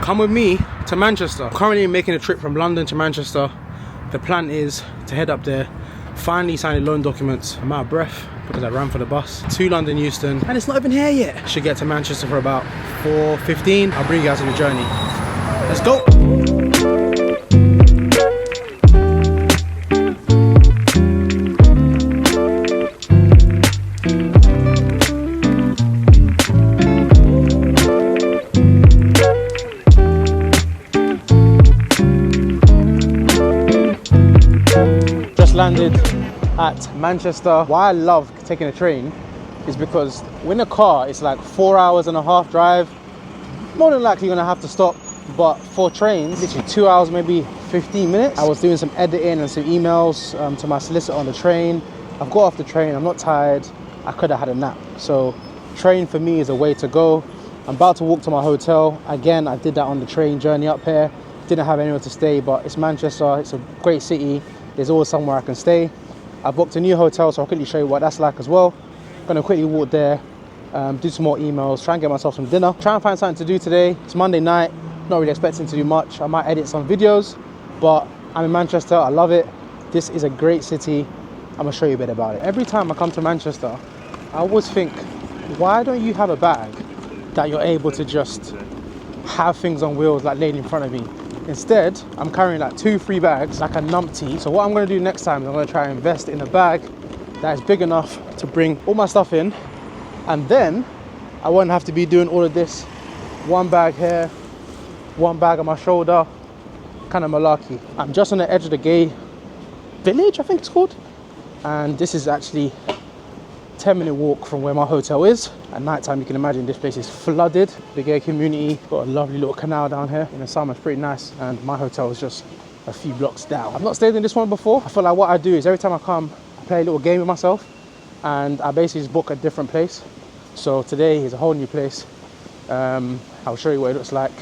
Come with me to Manchester. Currently making a trip from London to Manchester. The plan is to head up there, finally sign the loan documents. I'm out of breath because I ran for the bus to London Euston and it's not even here yet. Should get to Manchester for about 4:15. I'll bring you guys on the journey. Let's go. Landed at Manchester. Why I love taking a train is because when a car it's like 4.5 hours drive, more than likely you're gonna have to stop, but for trains literally 2 hours, maybe 15 minutes. I was doing some editing and some emails to my solicitor on the train. I've got off the train, I'm not tired, I could have had a nap. So train for me is a way to go. I'm about to walk to my hotel. Again, I did that on the train journey up here, didn't have anywhere to stay, but it's Manchester, it's a great city. There's always somewhere I can stay. I booked a new hotel, so I'll quickly show you what that's like as well. Gonna quickly walk there, do some more emails, try and get myself some dinner. Try and find something to do today. It's Monday night, not really expecting to do much. I might edit some videos, but I'm in Manchester, I love it. This is a great city. I'm gonna show you a bit about it. Every time I come to Manchester, I always think, why don't you have a bag that you're able to just have things on wheels like laid in front of me? Instead, I'm carrying like 2-3 bags, like a numpty. So what I'm gonna do next time is I'm gonna try and invest in a bag that is big enough to bring all my stuff in. And then I won't have to be doing all of this. One bag here, one bag on my shoulder, kind of malarkey. I'm just on the edge of the gay village, I think it's called. And this is actually 10-minute walk from where my hotel is. At night time, you can imagine this place is flooded. The gay community, got a lovely little canal down here. In the summer, it's pretty nice. And my hotel is just a few blocks down. I've not stayed in this one before. I feel like what I do is every time I come, I play a little game with myself and I basically just book a different place. So today is a whole new place. I'll show you what it looks like.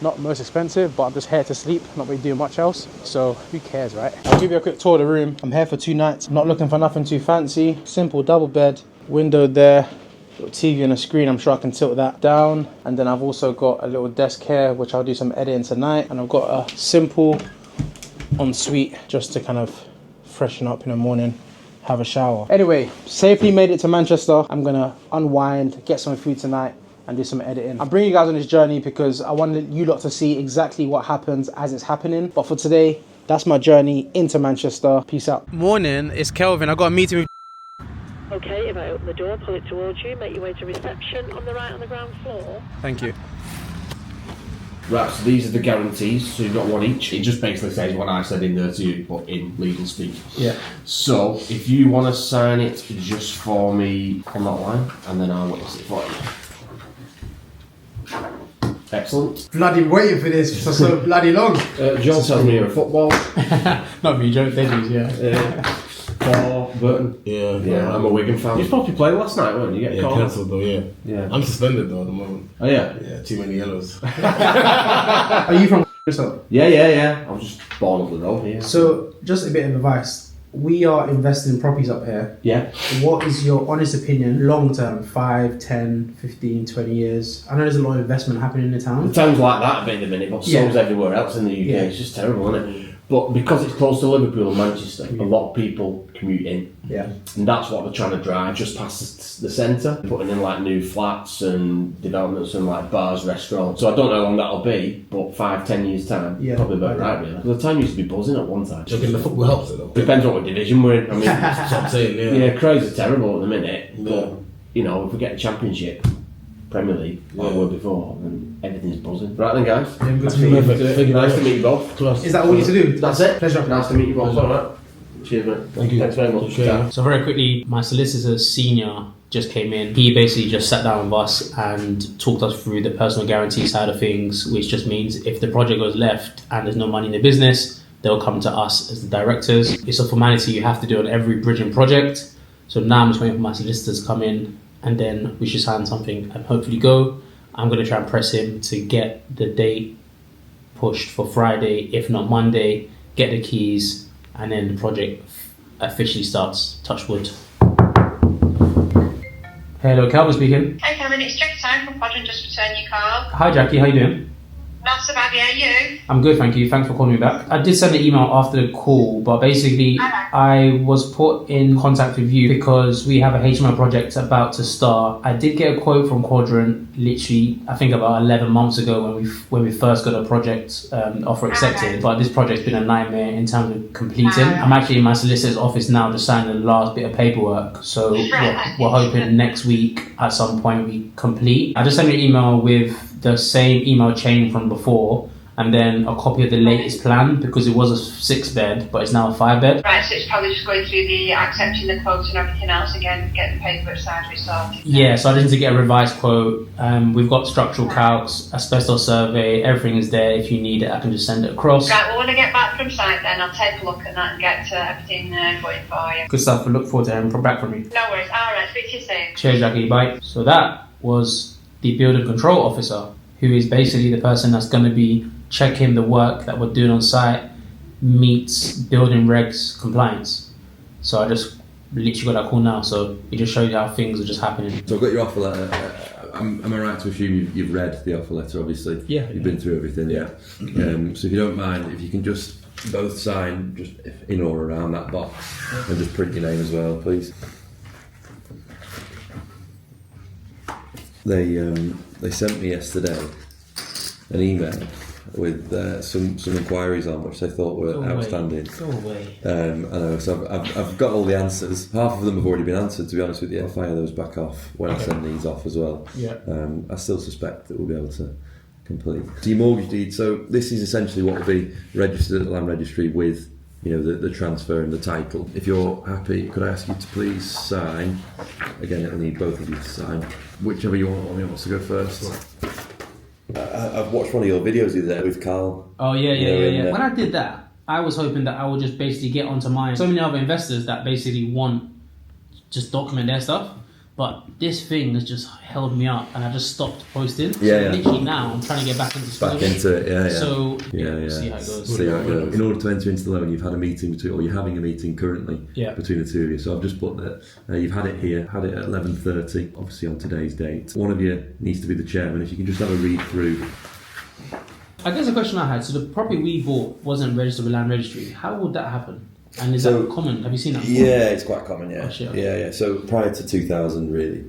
Not most expensive, but I'm just here to sleep, not really doing much else. So who cares, right? I'll give you a quick tour of the room. I'm here for 2 nights. I'm not looking for nothing too fancy. Simple double bed, window there, little TV and a screen. I'm sure I can tilt that down. And then I've also got a little desk here, which I'll do some editing tonight. And I've got a simple ensuite just to kind of freshen up in the morning, have a shower. Anyway, safely made it to Manchester. I'm gonna unwind, get some food tonight, and do some editing. I'm bringing you guys on this journey because I wanted you lot to see exactly what happens as it's happening. But for today, that's my journey into Manchester. Peace out. Morning, it's Kelvin. I got a meeting with... Okay, if I open the door, pull it towards you, make your way to reception on the right on the ground floor. Thank you. Right, so these are the guarantees, so you've got one each. It just basically says what I said in there to you, but in legal speak. Yeah. So, if you want to sign it just for me on that line, and then I'll witness it for you. Excellent. Bloody waiting for this for so bloody long. John tells me you're a football. Not me, Joe Davies, yeah. For Burton. Yeah. I'm a Wigan fan. You probably played last night, weren't you? Yeah, cancelled though, yeah. Yeah. I'm suspended though at the moment. Oh yeah? Yeah, too many yellows. Are you from yourself? Yeah. I was just born up the road here. So, just a bit of advice. We are investing in properties up here. Yeah. What is your honest opinion, long term, 5, 10, 15, 20 years? I know there's a lot of investment happening in the town. The town's like that a bit in the minute, but so's everywhere else in the UK. Yeah. It's just terrible, isn't it? But because it's close to Liverpool and Manchester, a lot of people commute in. Yeah. And that's what they're trying to drive, just past the centre, putting in like new flats and developments and like bars, restaurants. So I don't know how long that'll be, but 5-10 years time, probably about right really. Because the town used to be buzzing at one time. Do you reckon the football helps it though? Depends what division we're in. I mean, That's what I'm saying, yeah. yeah, Crows are terrible at the minute, Yeah. but you know, if we get a championship, Premier League, like we were before, then everything's buzzing. Right then, guys. Yeah, good to meet you. Thank you. Nice to meet you both. Plus. Is that all you need to do? That's it. Pleasure. Nice to meet you both. Alright. Cheers, mate. Thank you. Thanks very much. Okay. So very quickly, my solicitor senior just came in. He basically just sat down with us and talked us through the personal guarantee side of things, which just means if the project goes left and there's no money in the business, they'll come to us as the directors. It's a formality you have to do on every bridging project. So now I'm just waiting for my solicitors to come in and then we should sign something and hopefully go. I'm going to try and press him to get the date pushed for Friday, if not Monday, get the keys, and then the project officially starts. Touch wood. Hello, Calvin speaking. Hey Kevin, it's Jackie Time from Quadrant, just returned your call. Hi Jackie, how you doing? Not so bad, yeah, you? I'm good, thank you. Thanks for calling me back. I did send an email after the call, but basically I was put in contact with you because we have a HMO project about to start. I did get a quote from Quadrant literally, I think about 11 months ago when we first got a project offer accepted, but this project's been a nightmare in terms of completing. I'm actually in my solicitor's office now just signing the last bit of paperwork, so we're hoping next week at some point we complete. I just sent you an email with the same email chain from before and then a copy of the latest plan because it was a 6-bed but it's now a 5-bed. Right, so it's probably just going through the accepting the quotes and everything else again, getting the paperwork signed for itself. Yeah, so I just need to get a revised quote. We've got structural calcs, asbestos survey, everything is there. If you need it, I can just send it across. Right, well when I get back from site then I'll take a look at that and get everything going for you. Good stuff. I look forward to hearing back from you. No worries, alright, speak to you soon. Cheers, Jackie. Bye. So that was the building control officer, who is basically the person that's going to be checking the work that we're doing on site meets building regs compliance. So I just literally got that call now, so it just shows you how things are just happening. So I've got your offer letter. Am I right to assume you've read the offer letter, obviously? Yeah. You've been through everything, yeah. So if you don't mind, if you can just both sign just in or around that box and just print your name as well, please. They sent me yesterday an email with some inquiries on which they thought were outstanding. Go away. I know, so I've got all the answers. Half of them have already been answered, to be honest with you. I'll fire those back off when I send these off as well. Yeah. I still suspect that we'll be able to complete. So your mortgage deed, so this is essentially what will be registered at the Land Registry with, you know, the transfer and the title. If you're happy, could I ask you to please sign? Again, it'll need both of you to sign. Whichever you want, one of you wants to go first. I've watched one of your videos the other day with Carl. Oh yeah. When I did that, I was hoping that I would just basically get onto mine. So many other investors that basically want just document their stuff, but this thing has just held me up, and I just stopped posting. Literally now, I'm trying to get back into it. So we'll see how it goes. In order to enter into the loan, you've had a meeting or you're having a meeting currently between the two of you. So I've just put that you've had it here, had it at 11:30, obviously on today's date. One of you needs to be the chairman. If you can just have a read through. I guess the question I had, so the property we bought wasn't registered with Land Registry. How would that happen? And is that common? Have you seen that before? Yeah, it's quite common, yeah. Oh, shit. Yeah. So prior to 2000, really,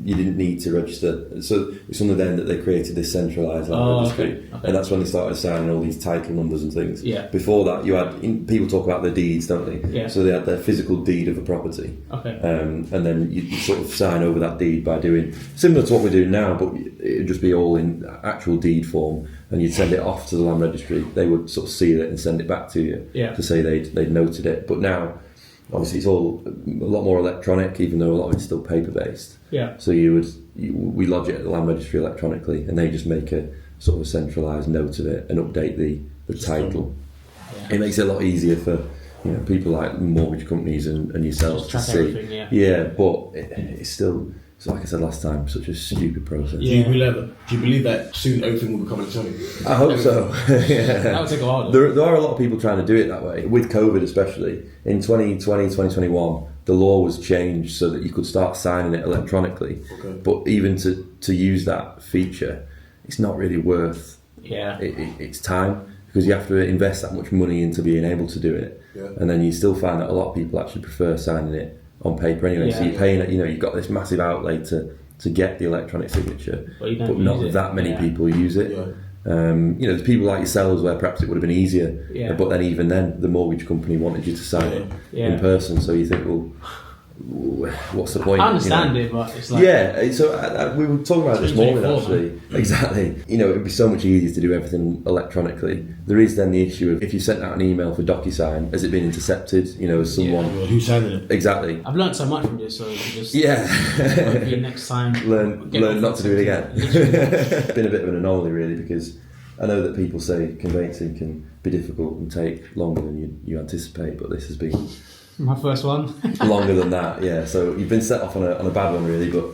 you didn't need to register. So it's only then that they created this centralised Land Registry. Okay. And that's when they started signing all these title numbers and things. Yeah. Before that, you had, people talk about the deeds, don't they? Yeah. So they had their physical deed of a property. Okay. And then you sort of sign over that deed by doing, similar to what we're doing now, but it would just be all in actual deed form. And you'd send it off to the Land Registry. They would sort of seal it and send it back to you to say they'd noted it. But now, obviously, it's all a lot more electronic, even though a lot of it's still paper based. Yeah. So we lodge it at the Land Registry electronically, and they just make a sort of a centralised note of it and update the title. Yeah. It makes it a lot easier for people like mortgage companies and yourselves to see. Yeah, but it's still. So like I said last time, such a stupid process. Yeah. Do you believe that soon everything will become electronic? I hope so. That would take a while. There are a lot of people trying to do it that way. With COVID especially, in 2020, 2021, the law was changed so that you could start signing it electronically. Okay. But even to use that feature, it's not really worth it's time, because you have to invest that much money into being able to do it. Yeah. And then you still find that a lot of people actually prefer signing it on paper anyway, so you're paying it. You've got this massive outlay to get the electronic signature, but not that many people use it. There's people like yourselves where perhaps it would have been easier, but then even then the mortgage company wanted you to sign it in person, so you think, well, what's the point? I understand it, but it's like... so we were talking about it this morning, actually. Exactly. It would be so much easier to do everything electronically. There is then the issue of if you sent out an email for DocuSign, has it been intercepted? As someone... Who's signing it? Exactly. I've learned so much from this, so just... hopefully next time... Learn not to do it again. It's been a bit of an anomaly, really, because I know that people say conveyancing can be difficult and take longer than you anticipate, but this has been... My first one. Longer than that, yeah. So you've been set off on a bad one, really, but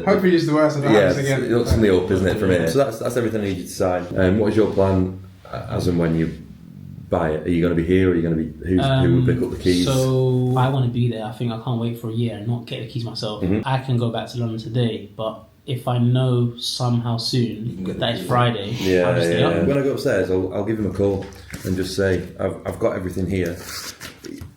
hopefully it's the worst. Again. It's on the up, isn't it, from here? So that's everything I need you to sign. What is your plan as and when you buy it? Are you going to be here, or are you going to be who would pick up the keys? So I want to be there. I think I can't wait for a year and not get the keys myself. I can go back to London today, but if I know somehow soon that it's Friday, I'll just stay up. When I go upstairs, I'll give him a call and just say, I've got everything here.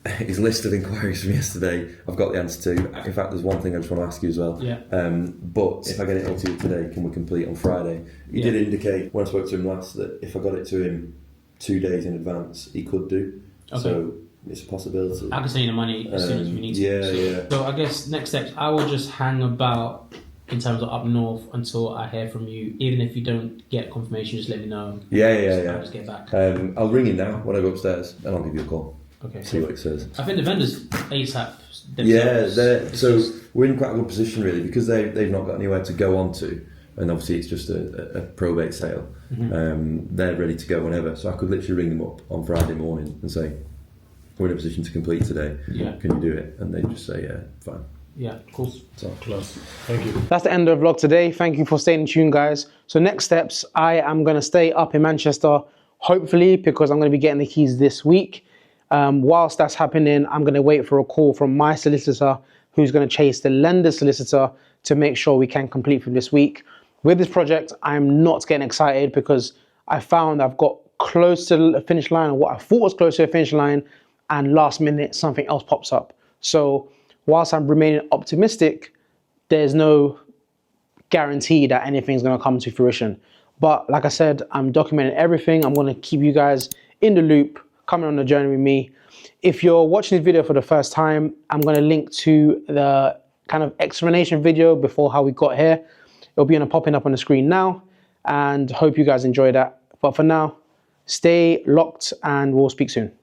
His list of inquiries from yesterday, I've got the answer to. In fact, there's one thing I just want to ask you as well. Yeah. But if I get it all to you today, can we complete on Friday? He did indicate when I spoke to him last that if I got it to him 2 days in advance, he could do. Okay. So it's a possibility. I can send you the money as soon as we need to. So I guess next steps, I will just hang about in terms of up north until I hear from you. Even if you don't get confirmation, just let me know. I'll just get back. I'll ring him now when I go upstairs and I'll give you a call. Okay. See what it says. I think the vendors ASAP themselves. So we're in quite a good position really because they've not got anywhere to go on to, and obviously it's just a probate sale. They're ready to go whenever, so I could literally ring them up on Friday morning and say, we're in a position to complete today. Can you do it? And they just say, yeah, fine. Yeah, cool. So Class. Thank you. That's the end of the vlog today. Thank you for staying tuned, guys. So next steps, I am going to stay up in Manchester, hopefully, because I'm going to be getting the keys this week. Whilst that's happening, I'm going to wait for a call from my solicitor, who's going to chase the lender's solicitor to make sure we can complete from this week. With this project, I'm not getting excited because I found I've got close to the finish line, or what I thought was close to the finish line, and last minute something else pops up. So whilst I'm remaining optimistic, there's no guarantee that anything's going to come to fruition. But like I said, I'm documenting everything. I'm going to keep you guys in the loop, coming on the journey with me. If you're watching this video for the first time, I'm going to link to the kind of explanation video before how we got here. It'll be popping up on the screen now, and hope you guys enjoy that. But for now, stay locked and we'll speak soon.